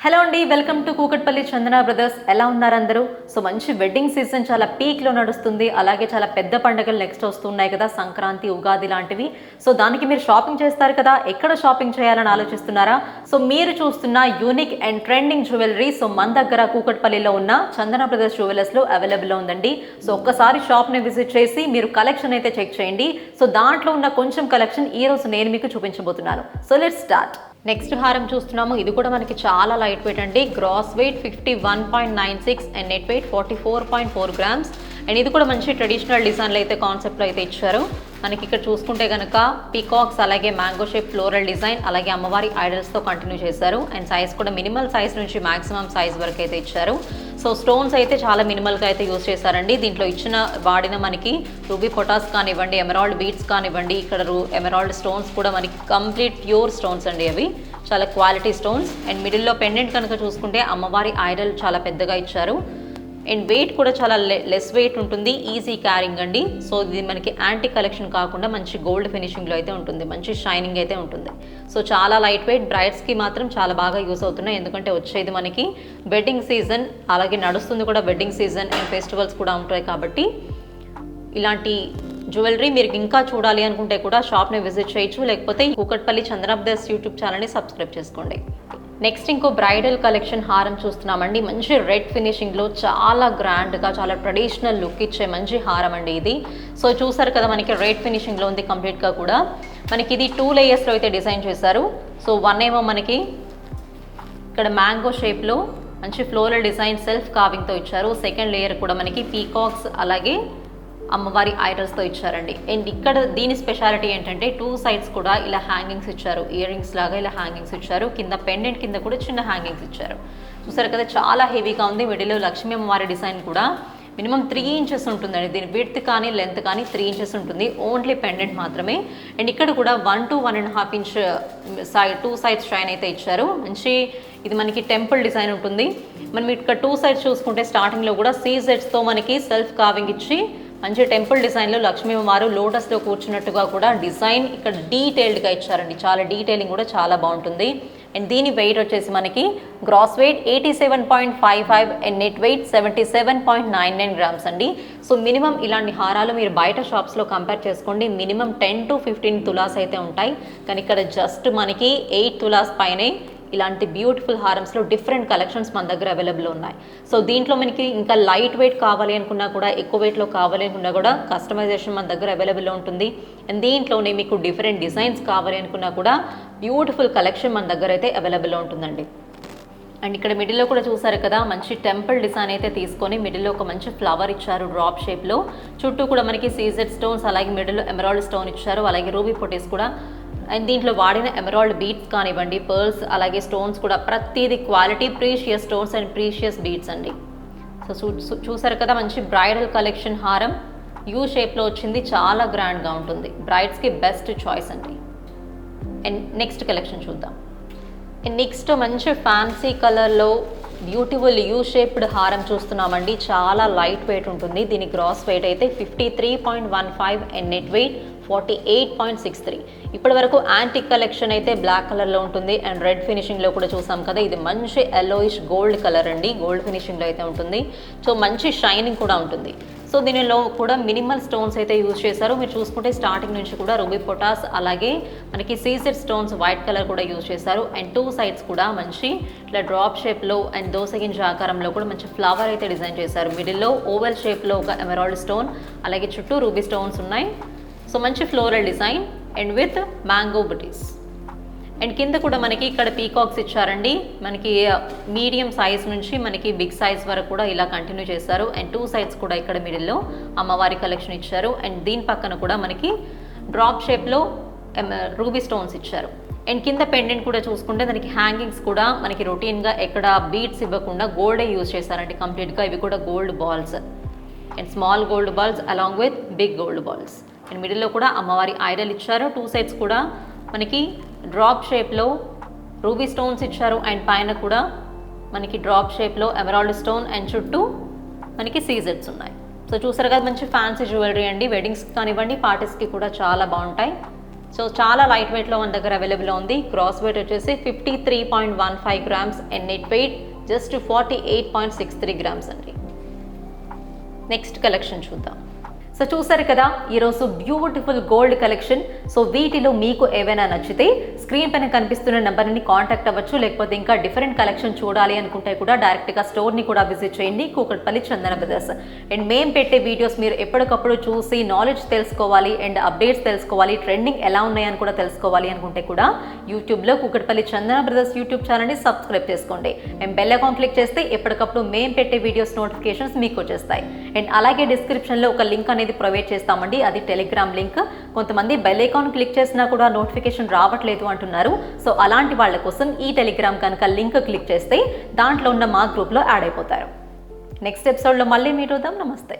Hello అండి, welcome to Kukatpally Chandana brothers. ఎలా ఉన్నారు అందరూ? సో మంచి వెడ్డింగ్ సీజన్ చాలా పీక్లో నడుస్తుంది. అలాగే చాలా పెద్ద పండుగలు నెక్స్ట్ వస్తున్నాయి కదా, సంక్రాంతి, ఉగాది లాంటివి. సో దానికి మీరు షాపింగ్ చేస్తారు కదా, ఎక్కడ షాపింగ్ చేయాలని ఆలోచిస్తున్నారా? సో మీరు చూస్తున్న unique and trending jewellery so మన దగ్గర కూకట్పల్లిలో ఉన్న చందన బ్రదర్స్ జ్యువెలర్స్లో అవైలబుల్లో ఉందండి. సో ఒక్కసారి షాప్ని విజిట్ చేసి మీరు కలెక్షన్ అయితే చెక్ చేయండి. సో దాంట్లో ఉన్న కొంచెం కలెక్షన్ ఈరోజు నేను మీకు చూపించబోతున్నాను. So let's start. నెక్స్ట్ హారం చూస్తున్నాము. ఇది కూడా మనకి చాలా లైట్ వెయిట్ అండి. Gross weight 51.96 and net weight 44.4 grams. And ఇది కూడా మంచి ట్రెడిషనల్ డిజైన్లో అయితే కాన్సెప్ట్లో అయితే ఇచ్చారు. మనకి ఇక్కడ చూసుకుంటే కనుక పీకాక్స్, అలాగే మ్యాంగో షేప్ ఫ్లోరల్ డిజైన్, అలాగే అమ్మవారి ఐడల్స్తో కంటిన్యూ చేశారు. అండ్ సైజ్ కూడా మినిమల్ సైజ్ నుంచి మాక్సిమం సైజ్ వరకు అయితే ఇచ్చారు. సో స్టోన్స్ అయితే చాలా మినిమల్గా అయితే యూజ్ చేశారండి. దీంట్లో వాడిన మనకి రూబీ పొటాస్ కానివ్వండి, ఎమరాల్డ్ బీడ్స్ కానివ్వండి, ఇక్కడ ఎమరాల్డ్ స్టోన్స్ కూడా మనకి కంప్లీట్ ప్యూర్ స్టోన్స్ అండి. అవి చాలా క్వాలిటీ స్టోన్స్. అండ్ మిడిల్లో పెండెంట్ కనుక చూసుకుంటే అమ్మవారి ఐడల్ చాలా పెద్దగా ఇచ్చారు. అండ్ వెయిట్ కూడా చాలా లెస్ వెయిట్ ఉంటుంది, ఈజీ క్యారింగ్ అండి. సో ఇది మనకి యాంటీ కలెక్షన్ కాకుండా మంచి గోల్డ్ ఫినిషింగ్లో అయితే ఉంటుంది, మంచి షైనింగ్ అయితే ఉంటుంది. సో చాలా లైట్ వెయిట్, బ్రైడ్స్కి మాత్రం చాలా బాగా యూస్ అవుతున్నాయి. ఎందుకంటే వచ్చేది మనకి వెడ్డింగ్ సీజన్, అలాగే నడుస్తుంది కూడా వెడ్డింగ్ సీజన్ అండ్ ఫెస్టివల్స్ కూడా ఉంటాయి. కాబట్టి ఇలాంటి జ్యువెలరీ మీరు ఇంకా చూడాలి అనుకుంటే కూడా షాప్ని విజిట్ చేయొచ్చు, లేకపోతే కూకట్పల్లి చందన బ్రదర్స్ యూట్యూబ్ ఛానల్ని సబ్స్క్రైబ్ చేసుకోండి. నెక్స్ట్ ఇంకో బ్రైడల్ కలెక్షన్ హారం చూస్తున్నామండి. మంచి రెడ్ ఫినిషింగ్లో చాలా గ్రాండ్గా, చాలా ట్రెడిషనల్ లుక్ ఇచ్చే మంచి హారం అండి ఇది. సో చూసారు కదా, మనకి రెడ్ ఫినిషింగ్లో ఉంది కంప్లీట్గా కూడా. మనకి ఇది 2 లేయర్స్లో అయితే డిజైన్ చేశారు. సో వన్ ఏమో మనకి ఇక్కడ మ్యాంగో షేప్లో మంచి ఫ్లోరల్ డిజైన్ సెల్ఫ్ కార్వింగ్తో ఇచ్చారు. సెకండ్ లేయర్ కూడా మనకి పీకాక్స్, అలాగే అమ్మవారి ఐడల్స్తో ఇచ్చారండి. అండ్ ఇక్కడ దీని స్పెషాలిటీ ఏంటంటే 2 సైడ్స్ కూడా ఇలా హ్యాంగింగ్స్ ఇచ్చారు, ఇయర్ రింగ్స్ లాగా ఇలా హ్యాంగింగ్స్ ఇచ్చారు. కింద పెండెంట్ కింద కూడా చిన్న హ్యాంగింగ్స్ ఇచ్చారు. చూసారు కదా, చాలా హెవీగా ఉంది. మిడిల్లో లక్ష్మీ అమ్మవారి డిజైన్ కూడా మినిమం 3 ఇంచెస్ ఉంటుందండి. దీని విడ్త్ కానీ లెంత్ కానీ 3 ఇంచెస్ ఉంటుంది, ఓన్లీ పెండెంట్ మాత్రమే. అండ్ ఇక్కడ కూడా 1 to 1.5 inch side 2 sides shine అయితే ఇచ్చారు. మంచి ఇది మనకి టెంపుల్ డిజైన్ ఉంటుంది. మనం ఇక్కడ 2 సైడ్స్ చూసుకుంటే స్టార్టింగ్లో కూడా సీజెట్స్తో మనకి సెల్ఫ్ కార్వింగ్ ఇచ్చి మంచి టెంపుల్ డిజైన్లో లక్ష్మీ వారు లోటస్లో కూర్చున్నట్టుగా కూడా డిజైన్ ఇక్కడ డీటెయిల్డ్గా ఇచ్చారండి. చాలా డీటెయిలింగ్ కూడా చాలా బాగుంటుంది. అండ్ దీని వెయిట్ వచ్చేసి మనకి gross weight 87.55 and net weight 77.99 grams అండి. సో మినిమం ఇలాంటి హారాలు మీరు బయట షాప్స్లో కంపేర్ చేసుకోండి, మినిమం 10 to 15 తులాస్ అయితే ఉంటాయి. కానీ ఇక్కడ జస్ట్ మనకి 8 తులాస్ పైనే ఇలాంటి బ్యూటిఫుల్ హారమ్స్లో డిఫరెంట్ కలెక్షన్స్ మన దగ్గర అవైలబుల్ ఉన్నాయి. సో దీంట్లో మనకి ఇంకా లైట్ వెయిట్ కావాలి అనుకున్నా కూడా, ఎక్కువ వెయిట్లో కావాలి అనుకున్నా కూడా కస్టమైజేషన్ మన దగ్గర అవైలబుల్లో ఉంటుంది. అండ్ దీంట్లోనే మీకు డిఫరెంట్ డిజైన్స్ కావాలి అనుకున్నా కూడా బ్యూటిఫుల్ కలెక్షన్ మన దగ్గర అయితే అవైలబుల్లో ఉంటుందండి. అండ్ ఇక్కడ మిడిల్లో కూడా చూసారు కదా, మంచి టెంపుల్ డిజైన్ అయితే తీసుకొని మిడిల్లో ఒక మంచి ఫ్లవర్ ఇచ్చారు డ్రాప్ షేప్లో. చుట్టూ కూడా మనకి సీజెడ్ స్టోన్స్, అలాగే మిడిల్లో ఎమరాల్డ్ స్టోన్ ఇచ్చారు, అలాగే రూబీ పొటీస్ కూడా. అండ్ దీంట్లో వాడిన ఎమరాల్డ్ బీడ్స్ కానివ్వండి, పర్ల్స్, అలాగే స్టోన్స్ కూడా ప్రతిదీ quality precious stones and precious beads అండి. సో చూసారు కదా, మంచి బ్రైడల్ కలెక్షన్ హారం యూ షేప్లో వచ్చింది, చాలా గ్రాండ్గా ఉంటుంది, బ్రైడ్స్కి బెస్ట్ చాయిస్ అండి. అండ్ నెక్స్ట్ కలెక్షన్ చూద్దాం. అండ్ నెక్స్ట్ మంచి ఫ్యాన్సీ కలర్లో బ్యూటిఫుల్ యూ షేప్డ్ హారం చూస్తున్నామండి. చాలా లైట్ వెయిట్ ఉంటుంది. దీని గ్రాస్ వెయిట్ అయితే 53.15 అండ్ నెట్ వెయిట్ 48.63. ఇప్పటి వరకు యాంటిక్ కలెక్షన్ అయితే బ్లాక్ కలర్లో ఉంటుంది అండ్ రెడ్ ఫినిషింగ్లో కూడా చూసాం కదా. ఇది మంచి ఎల్లోయిష్ గోల్డ్ కలర్ అండి, గోల్డ్ ఫినిషింగ్లో అయితే ఉంటుంది. సో మంచి షైనింగ్ కూడా ఉంటుంది. సో దీనిలో కూడా మినిమల్ స్టోన్స్ అయితే యూజ్ చేశారు. మీరు చూసుకుంటే స్టార్టింగ్ నుంచి కూడా రూబీ పొటాస్, అలాగే మనకి సీసెడ్ స్టోన్స్ వైట్ కలర్ కూడా యూజ్ చేశారు. అండ్ 2 సైడ్స్ కూడా మంచి ఇట్లా డ్రాప్ షేప్లో అండ్ దోసగింజ ఆకారంలో కూడా మంచి ఫ్లవర్ అయితే డిజైన్ చేశారు. మిడిల్లో ఓవెల్ షేప్లో ఒక ఎమరాల్డ్ స్టోన్, అలాగే చుట్టూ రూబీ స్టోన్స్ ఉన్నాయి. సో మంచి floral design and with mango buttis. And కింద కూడా మనకి ఇక్కడ పీకాక్స్ ఇచ్చారండి. మనకి మీడియం సైజ్ నుంచి మనకి బిగ్ సైజ్ వరకు కూడా ఇలా కంటిన్యూ చేశారు. అండ్ 2 సైడ్స్ కూడా ఇక్కడ మిడిల్లో అమ్మవారి కలెక్షన్ ఇచ్చారు. అండ్ దీని పక్కన కూడా మనకి డ్రాప్ షేప్లో రూబీ స్టోన్స్ ఇచ్చారు. అండ్ కింద పెండెంట్ కూడా చూసుకుంటే దానికి హ్యాంగింగ్స్ కూడా మనకి రొటీన్గా ఎక్కడ బీడ్స్ ఇవ్వకుండా గోల్డే యూజ్ చేశారండి కంప్లీట్గా. ఇవి కూడా gold balls and small gold balls along with big gold balls. And మిడిల్లో కూడా అమ్మవారి ఐడల్ ఇచ్చారు. 2 సైడ్స్ కూడా మనకి డ్రాప్ షేప్లో రూబీ స్టోన్స్ ఇచ్చారు. అండ్ పైన కూడా మనకి డ్రాప్ షేప్లో ఎమరాల్డ్ స్టోన్ అండ్ చుట్టూ మనకి సీజెడ్స్ ఉన్నాయి. సో చూసారు కదా, మంచి ఫ్యాన్సీ జ్యువెలరీ అండి. వెడ్డింగ్స్కి కానివ్వండి, పార్టీస్కి కూడా చాలా బాగుంటాయి. సో చాలా లైట్ వెయిట్లో మన దగ్గర అవైలబుల్ ఉంది. క్రాస్ వెయిట్ వచ్చేసి 53.15 grams and net wait just 48.63 grams అండి. నెక్స్ట్ కలెక్షన్ చూద్దాం. సో చూసారు కదా ఈరోజు బ్యూటిఫుల్ గోల్డ్ కలెక్షన్. సో వీటిలో మీకు ఏవైనా నచ్చితే స్క్రీన్ పైన కనిపిస్తున్న నెంబర్ని కాంటాక్ట్ అవ్వచ్చు, లేకపోతే ఇంకా డిఫరెంట్ కలెక్షన్ చూడాలి అనుకుంటే కూడా డైరెక్ట్గా స్టోర్ని కూడా విజిట్ చేయండి, కూకట్పల్లి చందన బ్రదర్స్. అండ్ మేము పెట్టే వీడియోస్ మీరు ఎప్పటికప్పుడు చూసి నాలెడ్జ్ తెలుసుకోవాలి అండ్ అప్డేట్స్ తెలుసుకోవాలి, ట్రెండింగ్ ఎలా ఉన్నాయని కూడా తెలుసుకోవాలి అనుకుంటే కూడా యూట్యూబ్లో కూకట్పల్లి చందన బ్రదర్స్ యూట్యూబ్ ఛానల్ని సబ్స్క్రైబ్ చేసుకోండి. అండ్ బెల్ ఐకాన్ క్లిక్ చేస్తే ఎప్పటికప్పుడు మేము పెట్టే వీడియోస్ నోటిఫికేషన్స్ మీకు వచ్చేస్తాయి. అండ్ అలాగే డిస్క్రిప్షన్లో ఒక లింక్ అనేది ప్రొవైడ్ చేస్తామండి, అది టెలిగ్రామ్ లింక్. కొంతమంది బెల్ ఐకాన్ క్లిక్ చేసినా కూడా నోటిఫికేషన్ రావట్లేదు అంటున్నారు. సో అలాంటి వాళ్ళ కోసం ఈ టెలిగ్రామ్ కనుక లింక్ క్లిక్ చేస్తే దాంట్లో ఉన్న మా గ్రూప్లో యాడ్ అయిపోతారు. నెక్స్ట్ ఎపిసోడ్లో మళ్ళీ మీట్ అవుదాం. నమస్తే.